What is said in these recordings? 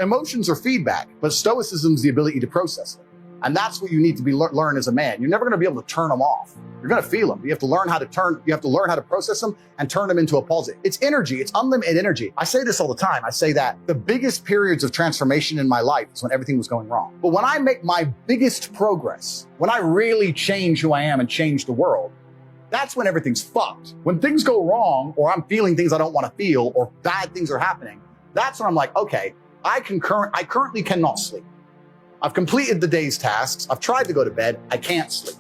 Emotions are feedback, but stoicism is the ability to process them. And that's what you need to learn as a man. You're never going to be able to turn them off. You're going to feel them. You have to learn how to process them and turn them into a positive. It's energy. It's unlimited energy. I say this all the time. I say that the biggest periods of transformation in my life is when everything was going wrong. But when I make my biggest progress, when I really change who I am and change the world, that's when everything's fucked. When things go wrong, or I'm feeling things I don't want to feel, or bad things are happening, that's when I'm like, okay, I currently cannot sleep. I've completed the day's tasks. I've tried to go to bed. I can't sleep.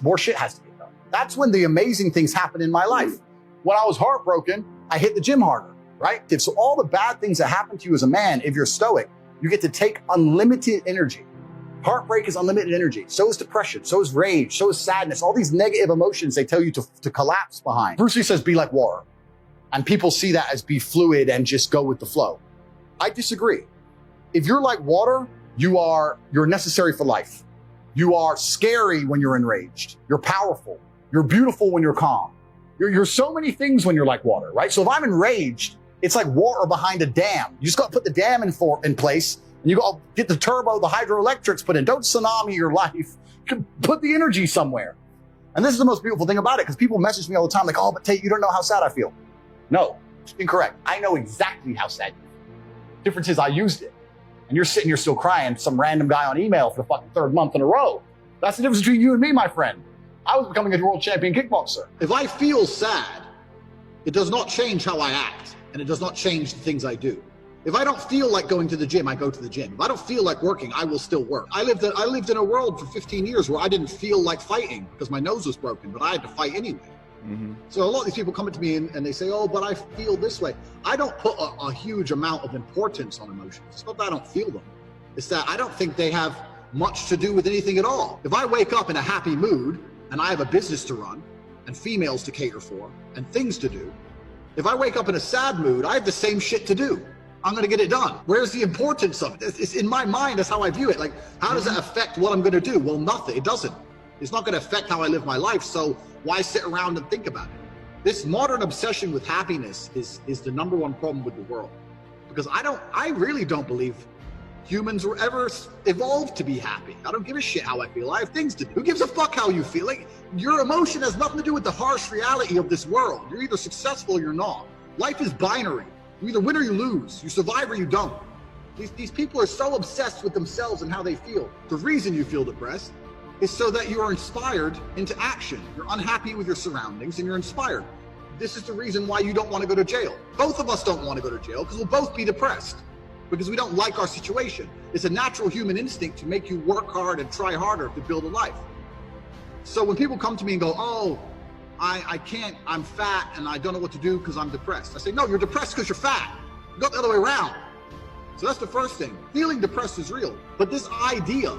More shit has to get done. That's when the amazing things happen in my life. When I was heartbroken, I hit the gym harder, right? So all the bad things that happen to you as a man, if you're stoic, you get to take unlimited energy. Heartbreak is unlimited energy. So is depression. So is rage. So is sadness. All these negative emotions they tell you to collapse behind. Bruce Lee says, be like water. And people see that as be fluid and just go with the flow. I disagree. If you're like water, you're necessary for life. You are scary when you're enraged. You're powerful. You're beautiful when you're calm. You're so many things when you're like water, right? So if I'm enraged, it's like water behind a dam. You just got to put the dam in place, and you got to get the turbo, the hydroelectrics put in. Don't tsunami your life. Put the energy somewhere. And this is the most beautiful thing about it, because people message me all the time like, oh, but Tate, you don't know how sad I feel. No, it's incorrect. I know exactly how sad you feel. Difference is I used it. And you're sitting here still crying, some random guy on email for the fucking third month in a row. That's the difference between you and me, my friend. I was becoming a world champion kickboxer. If I feel sad, it does not change how I act, and it does not change the things I do. If I don't feel like going to the gym, I go to the gym. If I don't feel like working, I will still work. I lived in a world for 15 years where I didn't feel like fighting because my nose was broken, but I had to fight anyway. Mm-hmm. So a lot of these people come to me and they say, oh, but I feel this way. I don't put a huge amount of importance on emotions. It's not that I don't feel them. It's that I don't think they have much to do with anything at all. If I wake up in a happy mood and I have a business to run and females to cater for and things to do, if I wake up in a sad mood, I have the same shit to do. I'm going to get it done. Where's the importance of it? It's in my mind. That's how I view it. Like, how does that affect what I'm going to do? Well, nothing. It doesn't. It's not going to affect how I live my life. So why sit around and think about it? This modern obsession with happiness is the number one problem with the world. Because I really don't believe humans were ever evolved to be happy. I don't give a shit how I feel. I have things to do. Who gives a fuck how you feel? Like, your emotion has nothing to do with the harsh reality of this world. You're either successful or you're not. Life is binary. You either win or you lose. You survive or you don't. These people are so obsessed with themselves and how they feel. The reason you feel depressed is so that you are inspired into action. You're unhappy with your surroundings and you're inspired. This is the reason why you don't want to go to jail. Both of us don't want to go to jail because we'll both be depressed because we don't like our situation. It's a natural human instinct to make you work hard and try harder to build a life. So when people come to me and go, oh, I can't, I'm fat and I don't know what to do because I'm depressed. I say, no, you're depressed because you're fat. You got the other way around. So that's the first thing. Feeling depressed is real. But this idea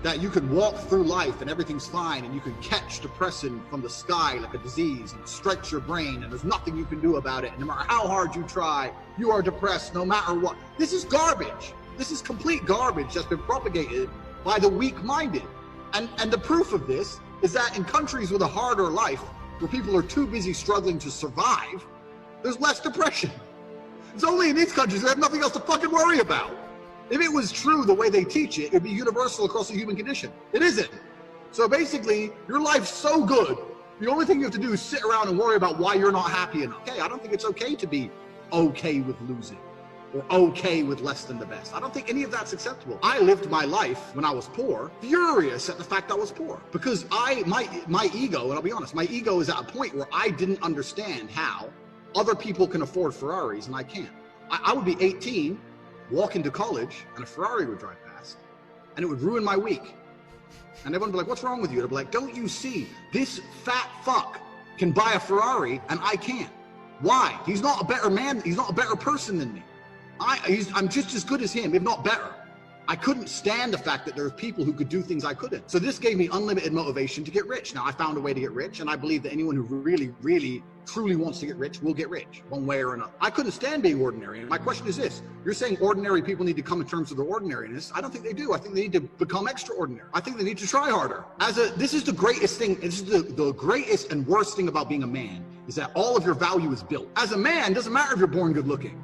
that you can walk through life and everything's fine and you can catch depression from the sky like a disease and it strikes your brain and there's nothing you can do about it. And no matter how hard you try, you are depressed no matter what. This is garbage. This is complete garbage that's been propagated by the weak-minded. And the proof of this is that in countries with a harder life, where people are too busy struggling to survive, there's less depression. It's only in these countries that have nothing else to fucking worry about. If it was true the way they teach it, it'd be universal across the human condition. It isn't. So basically, your life's so good, the only thing you have to do is sit around and worry about why you're not happy enough. Okay, I don't think it's okay to be okay with losing or okay with less than the best. I don't think any of that's acceptable. I lived my life when I was poor, furious at the fact I was poor because my ego, and I'll be honest, my ego is at a point where I didn't understand how other people can afford Ferraris and I can't. I would be 18, walk into college, and a Ferrari would drive past, and it would ruin my week. And everyone would be like, what's wrong with you? I'd be like, don't you see, this fat fuck can buy a Ferrari, and I can't. Why? He's not a better man, he's not a better person than me. I'm just as good as him, if not better. I couldn't stand the fact that there were people who could do things I couldn't. So this gave me unlimited motivation to get rich. Now, I found a way to get rich, and I believe that anyone who really, really, truly wants to get rich will get rich, one way or another. I couldn't stand being ordinary. And my question is this. You're saying ordinary people need to come in terms of their ordinariness. I don't think they do. I think they need to become extraordinary. I think they need to try harder. This is the greatest thing. This is the greatest and worst thing about being a man, is that all of your value is built. As a man, it doesn't matter if you're born good looking.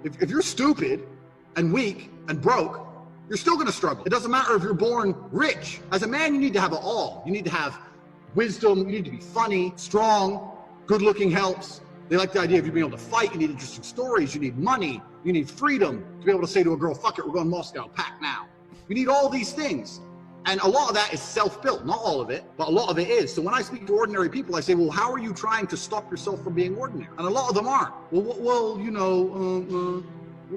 If you're stupid, and weak and broke, you're still going to struggle. It doesn't matter if you're born rich. As a man, you need to have it all. You need to have wisdom. You need to be funny, strong, good looking helps. They like the idea of you being able to fight. You need interesting stories. You need money. You need freedom to be able to say to a girl, fuck it, we're going to Moscow, pack now. You need all these things. And a lot of that is self-built, not all of it, but a lot of it is. So when I speak to ordinary people, I say, well, how are you trying to stop yourself from being ordinary? And a lot of them aren't. Well,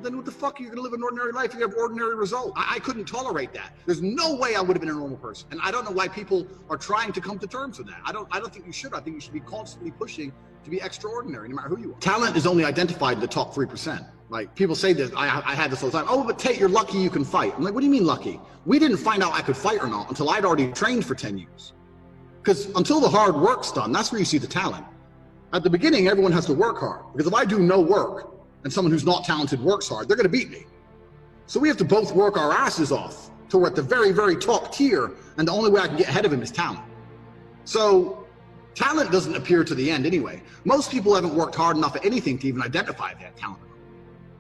then what the fuck are you going to live an ordinary life if you have ordinary results? I couldn't tolerate that. There's no way I would have been a normal person. And I don't know why people are trying to come to terms with that. I don't think you should. I think you should be constantly pushing to be extraordinary, no matter who you are. Talent is only identified in the top 3%. Like, people say this, I had this all the time. Oh, but Tate, you're lucky you can fight. I'm like, what do you mean lucky? We didn't find out I could fight or not until I'd already trained for 10 years. Because until the hard work's done, that's where you see the talent. At the beginning, everyone has to work hard. Because if I do no work, and someone who's not talented works hard, they're going to beat me. So we have to both work our asses off till we're at the very, very top tier, and the only way I can get ahead of him is talent. So talent doesn't appear to the end anyway. Most people haven't worked hard enough at anything to even identify if they have talent.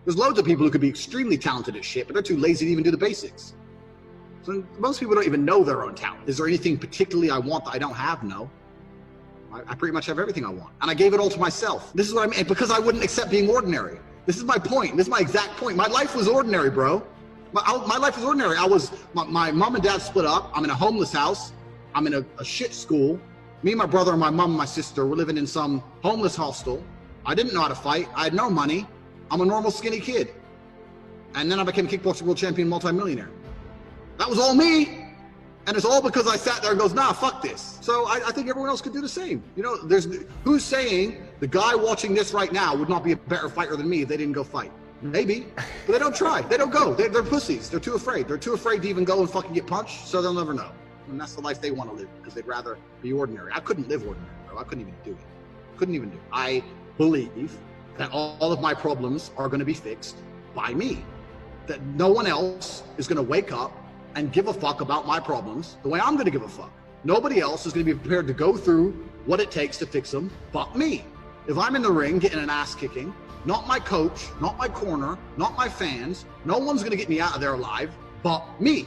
There's loads of people who could be extremely talented at shit, but they're too lazy to even do the basics. So most people don't even know their own talent. Is there anything particularly I want that I don't have? No. I pretty much have everything I want. And I gave it all to myself. This is what I mean, because I wouldn't accept being ordinary. This is my point. This is my exact point. My life was ordinary, bro. My life was ordinary. My mom and dad split up. I'm in a homeless house. I'm in a shit school. Me and my brother and my mom and my sister were living in some homeless hostel. I didn't know how to fight. I had no money. I'm a normal skinny kid. And then I became kickboxing world champion, multimillionaire. That was all me. And it's all because I sat there and goes, nah, fuck this. So I think everyone else could do the same. You know, who's saying the guy watching this right now would not be a better fighter than me if they didn't go fight? Maybe, but they don't try. They don't go. They're pussies. They're too afraid. They're too afraid to even go and fucking get punched, so they'll never know. And that's the life they want to live, because they'd rather be ordinary. I couldn't live ordinary, bro. I couldn't even do it. Couldn't even do it. I believe that all of my problems are going to be fixed by me. That no one else is going to wake up and give a fuck about my problems the way I'm going to give a fuck. Nobody else is going to be prepared to go through what it takes to fix them but me. If I'm in the ring getting an ass kicking, not my coach, not my corner, not my fans, no one's going to get me out of there alive but me.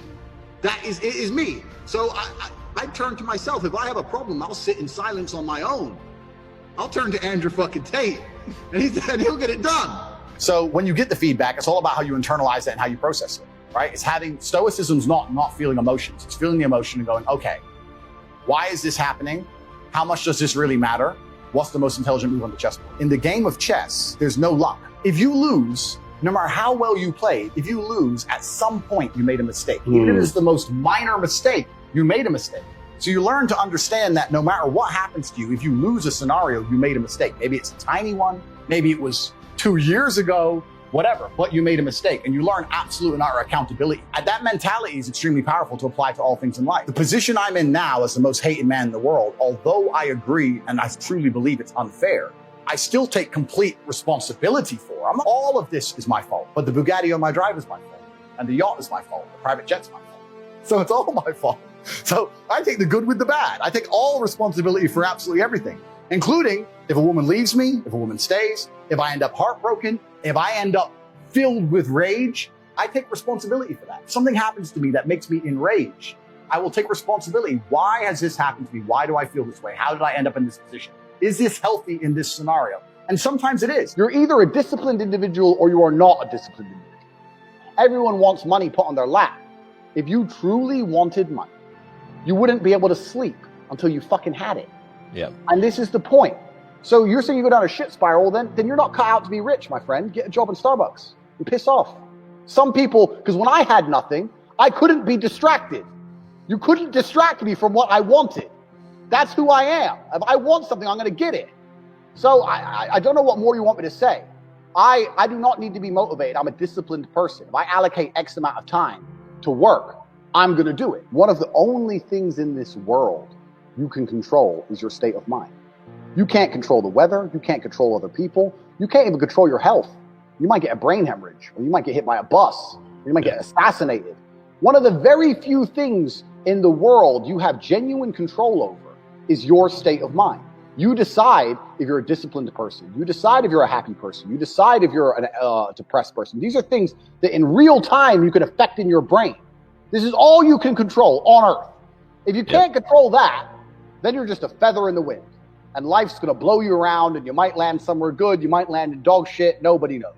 It is me. So I turn to myself. If I have a problem, I'll sit in silence on my own. I'll turn to Andrew fucking Tate and he'll get it done. So when you get the feedback, it's all about how you internalize it and how you process it. Right? It's having stoicism's not feeling emotions. It's feeling the emotion and going, okay, why is this happening? How much does this really matter? What's the most intelligent move on the chessboard? In the game of chess, there's no luck. If you lose, no matter how well you played, if you lose, at some point you made a mistake. Even if it's the most minor mistake, you made a mistake. So you learn to understand that no matter what happens to you, if you lose a scenario, you made a mistake. Maybe it's a tiny one. Maybe it was 2 years ago. Whatever, but you made a mistake, and you learn absolute and utter accountability. And that mentality is extremely powerful to apply to all things in life. The position I'm in now as the most hated man in the world, although I agree and I truly believe it's unfair, I still take complete responsibility for. All of this is my fault, but the Bugatti on my drive is my fault, and the yacht is my fault, the private jet's my fault. So it's all my fault. So I take the good with the bad. I take all responsibility for absolutely everything, including if a woman leaves me, if a woman stays, if I end up heartbroken, if I end up filled with rage, I take responsibility for that. If something happens to me that makes me enraged, I will take responsibility. Why has this happened to me? Why do I feel this way? How did I end up in this position? Is this healthy in this scenario? And sometimes it is. You're either a disciplined individual or you are not a disciplined individual. Everyone wants money put on their lap. If you truly wanted money, you wouldn't be able to sleep until you fucking had it. Yeah. And this is the point. So you're saying you go down a shit spiral, then you're not cut out to be rich, my friend. Get a job in Starbucks and piss off. Some people, because when I had nothing, I couldn't be distracted. You couldn't distract me from what I wanted. That's who I am. If I want something, I'm going to get it. So I don't know what more you want me to say. I do not need to be motivated. I'm a disciplined person. If I allocate X amount of time to work, I'm going to do it. One of the only things in this world you can control is your state of mind. You can't control the weather. You can't control other people. You can't even control your health. You might get a brain hemorrhage, or you might get hit by a bus, or you might get assassinated. One of the very few things in the world you have genuine control over is your state of mind. You decide if you're a disciplined person. You decide if you're a happy person. You decide if you're a depressed person. These are things that in real time you can affect in your brain. This is all you can control on Earth. If you can't control that, then you're just a feather in the wind. And life's going to blow you around, and you might land somewhere good. You might land in dog shit. Nobody knows.